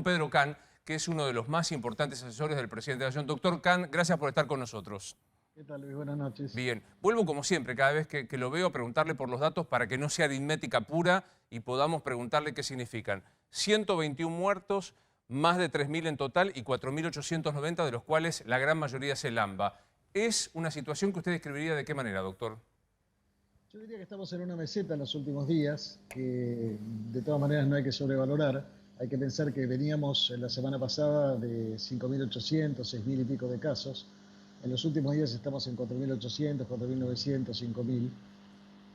Pedro Khan, que es uno de los más importantes asesores del presidente de la Nación. Doctor Khan, gracias por estar con nosotros. ¿Qué tal, Luis? Buenas noches. Bien, vuelvo como siempre, cada vez que lo veo, a preguntarle por los datos para que no sea aritmética pura y podamos preguntarle qué significan. 121 muertos, más de 3.000 en total y 4.890, de los cuales la gran mayoría es el AMBA. ¿Es una situación que usted describiría de qué manera, doctor? Yo diría que estamos en una meseta en los últimos días, que de todas maneras no hay que sobrevalorar. Hay que pensar que veníamos en la semana pasada de 5.800, 6.000 y pico de casos. En los últimos días estamos en 4.800, 4.900,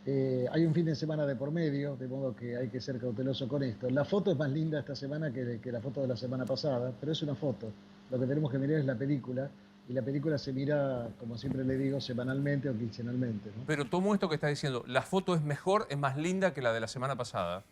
5.000. Hay un fin de semana de por medio, de modo que hay que ser cauteloso con esto. La foto es más linda esta semana que la foto de la semana pasada, pero es una foto. Lo que tenemos que mirar es la película, y la película se mira, como siempre le digo, semanalmente o quincenalmente, ¿no? Pero tomo esto que está diciendo, la foto es mejor, es más linda que la de la semana pasada.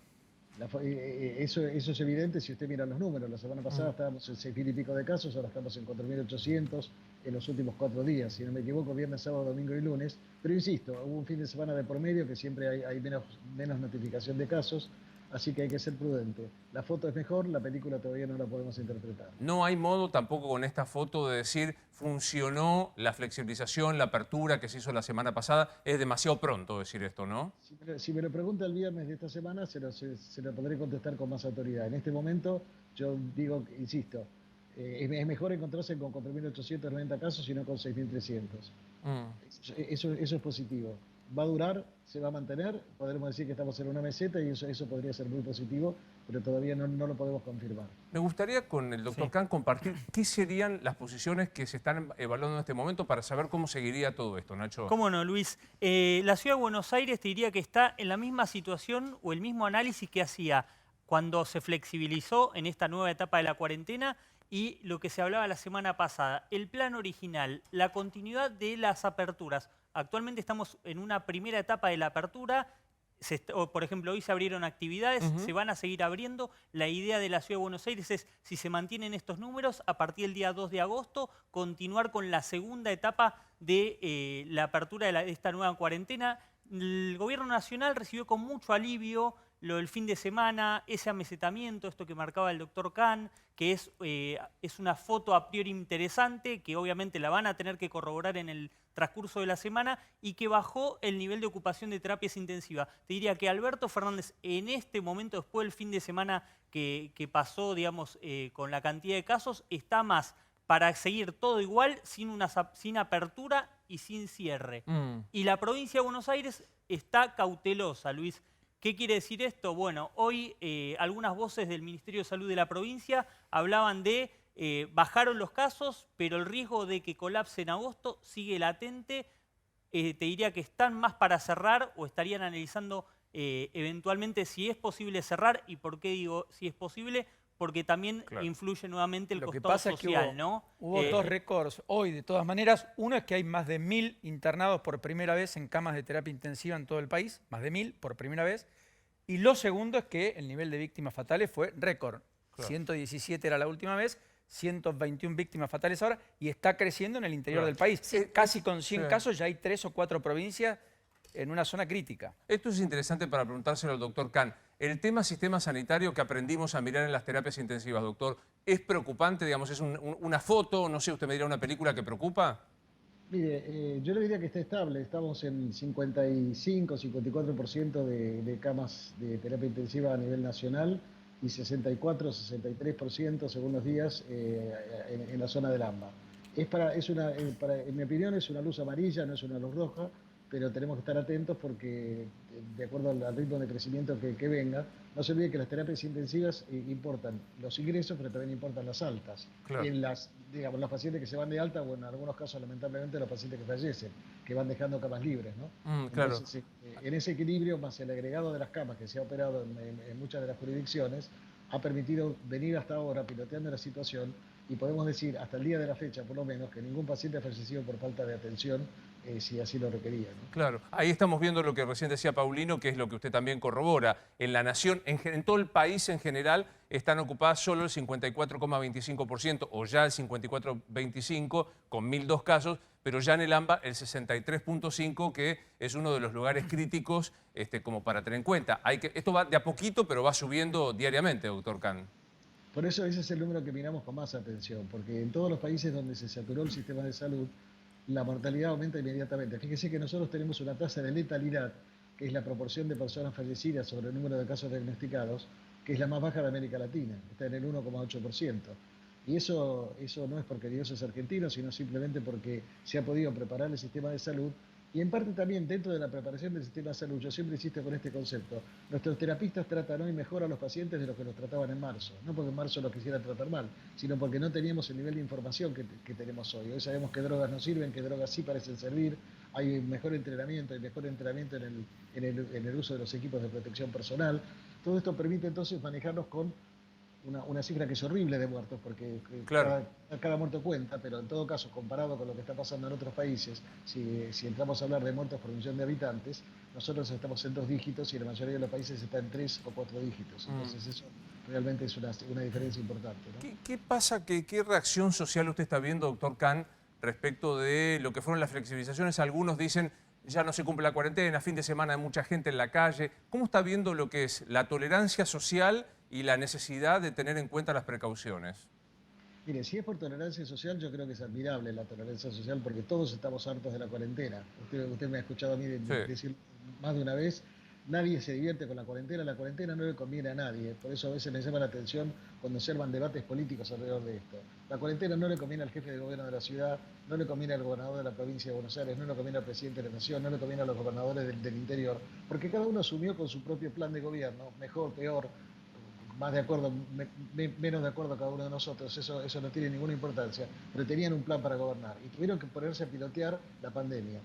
Eso es evidente si usted mira los números. La semana pasada estábamos en 6.000 y pico de casos, ahora estamos en 4.800 en los últimos 4 días. Si no me equivoco, viernes, sábado, domingo y lunes. Pero insisto, hubo un fin de semana de por medio que siempre hay menos notificación de casos, así que hay que ser prudente. La foto es mejor, la película todavía no la podemos interpretar. No hay modo tampoco con esta foto de decir funcionó la flexibilización, la apertura que se hizo la semana pasada. Es demasiado pronto decir esto, ¿no? Si me lo pregunta el viernes de esta semana, se lo podré contestar con más autoridad. En este momento, yo digo, insisto, es mejor encontrarse con 4.890 casos y no con 6.300. Eso es positivo. Va a durar, se va a mantener, podremos decir que estamos en una meseta y eso podría ser muy positivo, pero todavía no lo podemos confirmar. Me gustaría con el doctor Khan compartir qué serían las posiciones que se están evaluando en este momento para saber cómo seguiría todo esto, Nacho. ¿Cómo no, Luis? La Ciudad de Buenos Aires te diría que está en la misma situación o el mismo análisis que hacía cuando se flexibilizó en esta nueva etapa de la cuarentena y lo que se hablaba la semana pasada. El plan original, la continuidad de las aperturas. Actualmente estamos en una primera etapa de la apertura. Por ejemplo, hoy se abrieron actividades, se van a seguir abriendo. La idea de la Ciudad de Buenos Aires es, si se mantienen estos números, a partir del día 2 de agosto, continuar con la segunda etapa de la apertura de esta nueva cuarentena. El gobierno nacional recibió con mucho alivio lo del fin de semana, ese amesetamiento, esto que marcaba el doctor Khan, que es una foto a priori interesante, que obviamente la van a tener que corroborar en el transcurso de la semana, y que bajó el nivel de ocupación de terapias intensivas. Te diría que Alberto Fernández, en este momento, después del fin de semana que pasó, digamos, con la cantidad de casos, está más para seguir todo igual, sin apertura y sin cierre. Y la provincia de Buenos Aires está cautelosa, Luis. ¿Qué quiere decir esto? Bueno, hoy algunas voces del Ministerio de Salud de la provincia hablaban de bajaron los casos, pero el riesgo de que colapse en agosto sigue latente. Te diría que están más para cerrar o estarían analizando eventualmente si es posible cerrar. ¿Y por qué digo si es posible? Porque también influye nuevamente el costado social, es que ¿no? Hubo dos récords hoy, de todas maneras. Uno es que hay más de 1.000 internados por primera vez en camas de terapia intensiva en todo el país, más de 1.000 por primera vez. Y lo segundo es que el nivel de víctimas fatales fue récord. 117 era la última vez, 121 víctimas fatales ahora, y está creciendo en el interior del país. Casi con 100 casos ya hay 3 o 4 provincias en una zona crítica. Esto es interesante para preguntárselo al doctor Khan. El tema sistema sanitario que aprendimos a mirar en las terapias intensivas, doctor, ¿es preocupante? Digamos, ¿es una foto? No sé, usted me dirá, ¿una película que preocupa? Mire, yo le diría que está estable. Estamos en 55, 54% de camas de terapia intensiva a nivel nacional y 64, 63% según los días en la zona del AMBA. En mi opinión es una luz amarilla, no es una luz roja, pero tenemos que estar atentos porque, de acuerdo al ritmo de crecimiento que venga, no se olvide que las terapias intensivas importan los ingresos, pero también importan las altas. Claro. En digamos, los pacientes que se van de alta, o en algunos casos, lamentablemente, los pacientes que fallecen, que van dejando camas libres, ¿no? Claro. Entonces, en ese equilibrio, más el agregado de las camas que se ha operado en muchas de las jurisdicciones, ha permitido venir hasta ahora piloteando la situación, y podemos decir, hasta el día de la fecha, por lo menos, que ningún paciente ha fallecido por falta de atención, si así lo requería, ¿no? Claro, ahí estamos viendo lo que recién decía Paulino, que es lo que usted también corrobora. En la nación, en todo el país en general, están ocupadas solo el 54,25%, o ya el 54,25%, con 1.002 casos, pero ya en el AMBA el 63,5%, que es uno de los lugares críticos como para tener en cuenta. Esto va de a poquito, pero va subiendo diariamente, doctor Khan. Por eso ese es el número que miramos con más atención, porque en todos los países donde se saturó el sistema de salud, la mortalidad aumenta inmediatamente. Fíjese que nosotros tenemos una tasa de letalidad, que es la proporción de personas fallecidas sobre el número de casos diagnosticados, que es la más baja de América Latina, está en el 1,8%. Y eso no es porque Dios es argentino, sino simplemente porque se ha podido preparar el sistema de salud. Y en parte también dentro de la preparación del sistema de salud, yo siempre insisto con este concepto, nuestros terapistas tratan hoy mejor a los pacientes de lo que los trataban en marzo. No porque en marzo los quisieran tratar mal, sino porque no teníamos el nivel de información que tenemos hoy. Hoy sabemos que drogas no sirven, que drogas sí parecen servir, hay mejor entrenamiento, en el uso de los equipos de protección personal. Todo esto permite entonces manejarnos con una cifra que es horrible de muertos, porque Claro. cada muerto cuenta, pero en todo caso, comparado con lo que está pasando en otros países, si entramos a hablar de muertos por millón de habitantes, nosotros estamos en 2 dígitos y la mayoría de los países está en 3 o 4 dígitos. Entonces eso realmente es una diferencia importante, ¿no? ¿Qué pasa, qué reacción social usted está viendo, doctor Khan, respecto de lo que fueron las flexibilizaciones? Algunos dicen, ya no se cumple la cuarentena, fin de semana hay mucha gente en la calle. ¿Cómo está viendo lo que es la tolerancia social y la necesidad de tener en cuenta las precauciones? Mire, si es por tolerancia social, yo creo que es admirable la tolerancia social porque todos estamos hartos de la cuarentena. Usted me ha escuchado a mí decir más de una vez, nadie se divierte con la cuarentena no le conviene a nadie. Por eso a veces me llama la atención cuando se arman debates políticos alrededor de esto. La cuarentena no le conviene al jefe de gobierno de la ciudad, no le conviene al gobernador de la provincia de Buenos Aires, no le conviene al presidente de la nación, no le conviene a los gobernadores del interior, porque cada uno asumió con su propio plan de gobierno, mejor, peor, más de acuerdo, menos de acuerdo cada uno de nosotros, eso no tiene ninguna importancia, pero tenían un plan para gobernar y tuvieron que ponerse a pilotear la pandemia.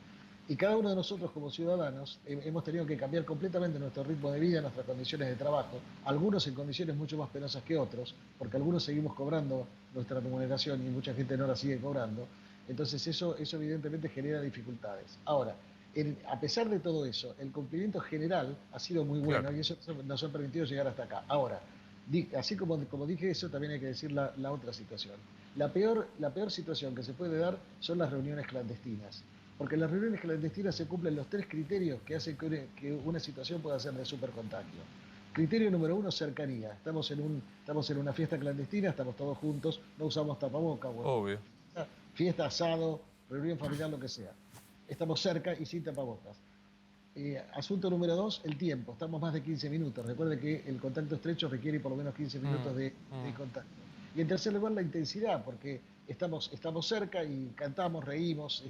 Y cada uno de nosotros como ciudadanos hemos tenido que cambiar completamente nuestro ritmo de vida, nuestras condiciones de trabajo, algunos en condiciones mucho más penosas que otros, porque algunos seguimos cobrando nuestra remuneración y mucha gente no la sigue cobrando. Entonces eso evidentemente genera dificultades. Ahora, a pesar de todo eso, el cumplimiento general ha sido muy bueno, claro, y eso nos ha permitido llegar hasta acá. Ahora, así como dije eso, también hay que decir la otra situación. La peor situación que se puede dar son las reuniones clandestinas. Porque en las reuniones clandestinas se cumplen los 3 criterios que hacen que una situación pueda ser de supercontagio. Criterio número 1, cercanía. Estamos en una fiesta clandestina, estamos todos juntos, no usamos tapabocas. Bueno, Obvio. fiesta, asado, reunión familiar, lo que sea. Estamos cerca y sin tapabocas. Asunto número 2, el tiempo. Estamos más de 15 minutos. Recuerde que el contacto estrecho requiere por lo menos 15 minutos de contacto. Y en tercer lugar, la intensidad, porque estamos cerca y cantamos, reímos,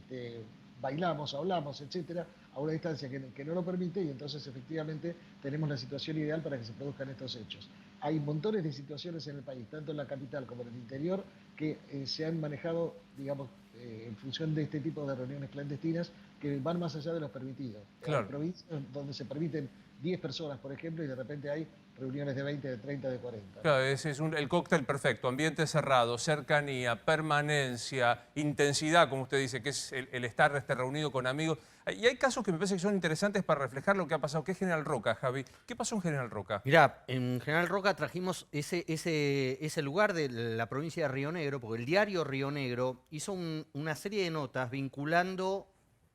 bailamos, hablamos, etcétera, a una distancia que no lo permite, y entonces efectivamente tenemos la situación ideal para que se produzcan estos hechos. Hay montones de situaciones en el país, tanto en la capital como en el interior, que se han manejado, digamos, en función de este tipo de reuniones clandestinas que van más allá de los permitidos. Claro. Hay provincias donde se permiten 10 personas, por ejemplo, y de repente hay reuniones de 20, de 30, de 40. Claro, ese es el cóctel perfecto. Ambiente cerrado, cercanía, permanencia, intensidad, como usted dice, que es el estar reunido con amigos. Y hay casos que me parece que son interesantes para reflejar lo que ha pasado. ¿Qué es General Roca, Javi? ¿Qué pasó en General Roca? Mirá, en General Roca trajimos ese lugar de la provincia de Río Negro, porque el diario Río Negro hizo una serie de notas vinculando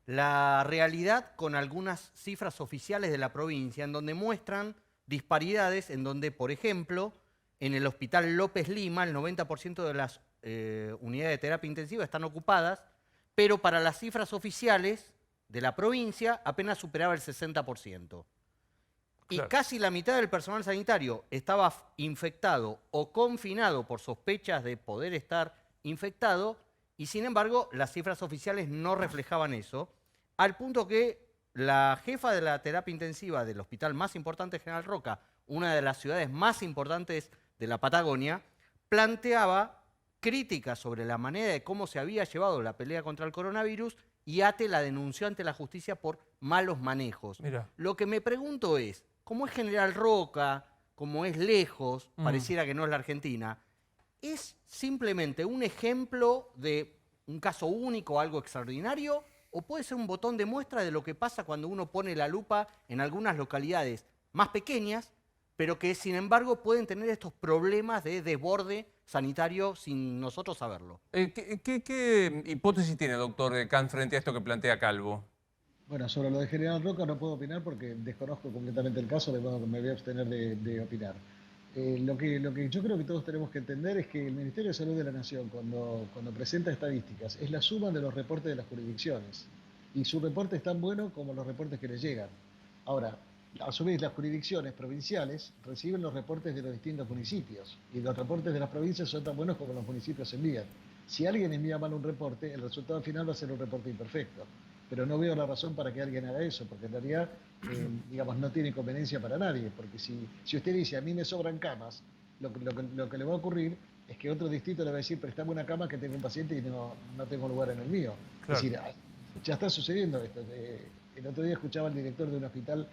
la realidad con algunas cifras oficiales de la provincia, en donde muestran disparidades, en donde, por ejemplo, en el Hospital López Lima, el 90% de las unidades de terapia intensiva están ocupadas, pero para las cifras oficiales de la provincia apenas superaba el 60%. Y Claro. casi la mitad del personal sanitario estaba infectado o confinado por sospechas de poder estar infectado, y sin embargo las cifras oficiales no reflejaban eso, al punto que la jefa de la terapia intensiva del hospital más importante de General Roca, una de las ciudades más importantes de la Patagonia, planteaba críticas sobre la manera de cómo se había llevado la pelea contra el coronavirus, y ATE la denunció ante la justicia por malos manejos. Mira. Lo que me pregunto es, ¿cómo es General Roca, como es lejos, pareciera que no es la Argentina, es simplemente un ejemplo de un caso único, algo extraordinario, o puede ser un botón de muestra de lo que pasa cuando uno pone la lupa en algunas localidades más pequeñas, pero que sin embargo pueden tener estos problemas de desborde sanitario sin nosotros saberlo? ¿Qué hipótesis tiene, doctor Khan, frente a esto que plantea Calvo? Bueno, sobre lo de General Roca no puedo opinar porque desconozco completamente el caso, de modo que me voy a abstener de opinar. Lo que yo creo que todos tenemos que entender es que el Ministerio de Salud de la Nación, cuando presenta estadísticas, es la suma de los reportes de las jurisdicciones. Y su reporte es tan bueno como los reportes que le llegan. Ahora, a su vez, las jurisdicciones provinciales reciben los reportes de los distintos municipios. Y los reportes de las provincias son tan buenos como los municipios envían. Si alguien envía mal un reporte, el resultado final va a ser un reporte imperfecto. Pero no veo la razón para que alguien haga eso, porque en realidad, digamos, no tiene conveniencia para nadie. Porque si usted dice, a mí me sobran camas, lo que le va a ocurrir es que otro distrito le va a decir, préstame una cama que tengo un paciente y no tengo lugar en el mío. Claro. Es decir, ya está sucediendo esto. El otro día escuchaba al director de un hospital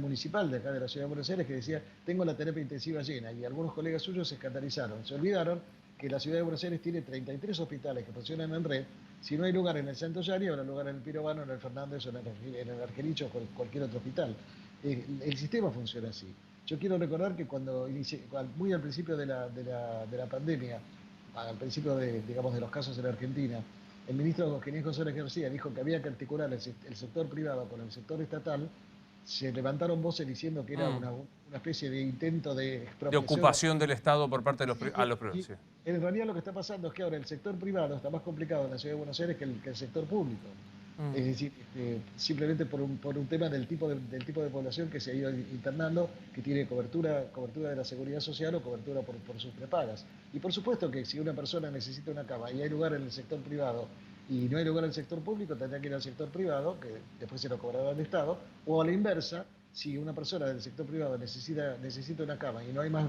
municipal de acá de la Ciudad de Buenos Aires que decía, tengo la terapia intensiva llena, y algunos colegas suyos se escandalizaron. Se olvidaron que la Ciudad de Buenos Aires tiene 33 hospitales que funcionan en red. Si no hay lugar en el Santo Llari, habrá lugar en el Pirovano, en el Fernández o en el Argelicho o cualquier otro hospital. El sistema funciona así. Yo quiero recordar que muy al principio de la pandemia, al principio digamos, de los casos en la Argentina, el ministro Ginés González García dijo que había que articular el sector privado con el sector estatal. Se levantaron voces diciendo que era una especie de intento de expropiación. De ocupación del Estado por parte de los privados. Sí. En realidad lo que está pasando es que ahora el sector privado está más complicado en la Ciudad de Buenos Aires que el sector público. Es decir, simplemente por un tema del tipo de población que se ha ido internando, que tiene cobertura de la seguridad social o cobertura por sus prepagas. Y por supuesto que si una persona necesita una cama y hay lugar en el sector privado y no hay lugar en el sector público, tendrá que ir al sector privado, que después se lo cobrará el Estado, o a la inversa, si una persona del sector privado necesita una cama y no hay más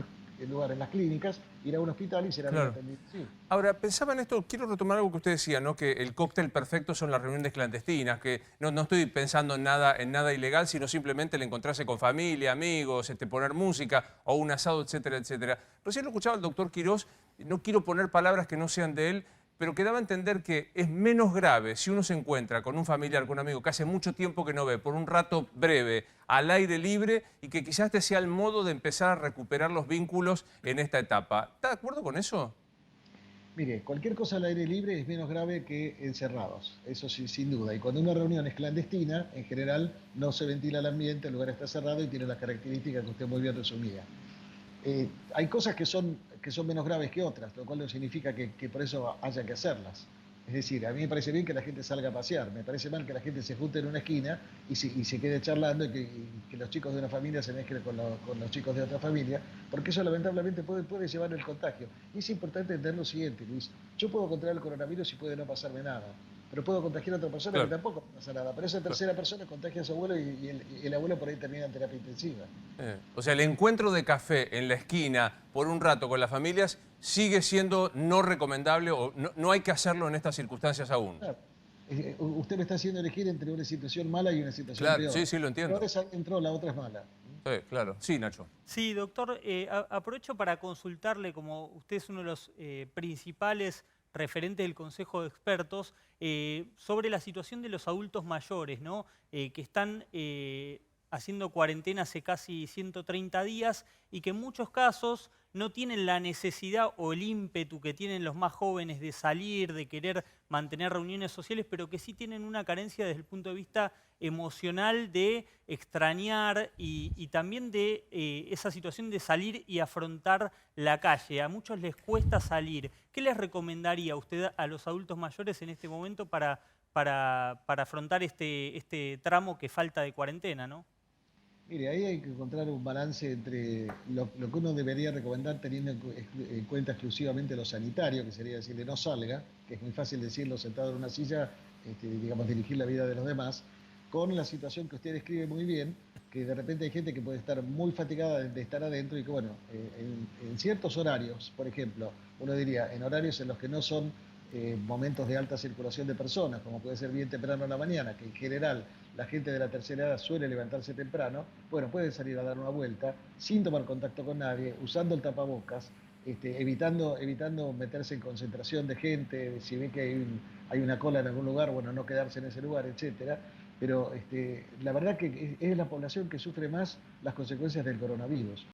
lugar en las clínicas, irá a un hospital y será Claro. atendido. Sí. Ahora, pensaba en esto, quiero retomar algo que usted decía, ¿no? Que el cóctel perfecto son las reuniones clandestinas, que no estoy pensando en nada ilegal, sino simplemente el encontrarse con familia, amigos, poner música o un asado, etcétera, etcétera. Recién lo escuchaba el doctor Quirós, no quiero poner palabras que no sean de él, pero que daba a entender que es menos grave si uno se encuentra con un familiar, con un amigo que hace mucho tiempo que no ve, por un rato breve, al aire libre, y que quizás este sea el modo de empezar a recuperar los vínculos en esta etapa. ¿Está de acuerdo con eso? Mire, cualquier cosa al aire libre es menos grave que encerrados, eso sí, sin duda. Y cuando una reunión es clandestina, en general no se ventila el ambiente, el lugar está cerrado y tiene las características que usted muy bien resumía. Hay cosas que son menos graves que otras, lo cual no significa que por eso haya que hacerlas. Es decir, a mí me parece bien que la gente salga a pasear, me parece mal que la gente se junte en una esquina y se quede charlando y que los chicos de una familia se mezclen con los chicos de otra familia, porque eso lamentablemente puede llevar el contagio. Y es importante entender lo siguiente, Luis, yo puedo contraer el coronavirus y puede no pasarme nada, pero puedo contagiar a otra persona, claro, que tampoco pasa nada. Pero esa tercera persona contagia a su abuelo y el abuelo por ahí termina en terapia intensiva. O sea, el encuentro de café en la esquina por un rato con las familias sigue siendo no recomendable o no hay que hacerlo en estas circunstancias aún. Claro. Usted me está haciendo elegir entre una situación mala y una situación claro, peor. Sí, lo entiendo. Ahora esa entró, la otra es mala. Sí, claro. Sí, Nacho. Sí, doctor, aprovecho para consultarle, como usted es uno de los principales referentes del Consejo de Expertos, sobre la situación de los adultos mayores, ¿no? Que están haciendo cuarentena hace casi 130 días y que en muchos casos no tienen la necesidad o el ímpetu que tienen los más jóvenes de salir, de querer mantener reuniones sociales, pero que sí tienen una carencia desde el punto de vista emocional de extrañar y también de esa situación de salir y afrontar la calle. A muchos les cuesta salir. ¿Qué les recomendaría usted a los adultos mayores en este momento para afrontar este tramo que falta de cuarentena, ¿no? Mire, ahí hay que encontrar un balance entre lo que uno debería recomendar teniendo en cuenta exclusivamente lo sanitario, que sería decirle no salga, que es muy fácil decirlo sentado en una silla, digamos, dirigir la vida de los demás, con la situación que usted describe muy bien, que de repente hay gente que puede estar muy fatigada de estar adentro y que, bueno, en ciertos horarios, por ejemplo, uno diría, en horarios en los que no son momentos de alta circulación de personas, como puede ser bien temprano en la mañana, que en general la gente de la tercera edad suele levantarse temprano, bueno, pueden salir a dar una vuelta sin tomar contacto con nadie, usando el tapabocas, evitando meterse en concentración de gente, si ve que hay una cola en algún lugar, bueno, no quedarse en ese lugar, etcétera. Pero la verdad que es la población que sufre más las consecuencias del coronavirus.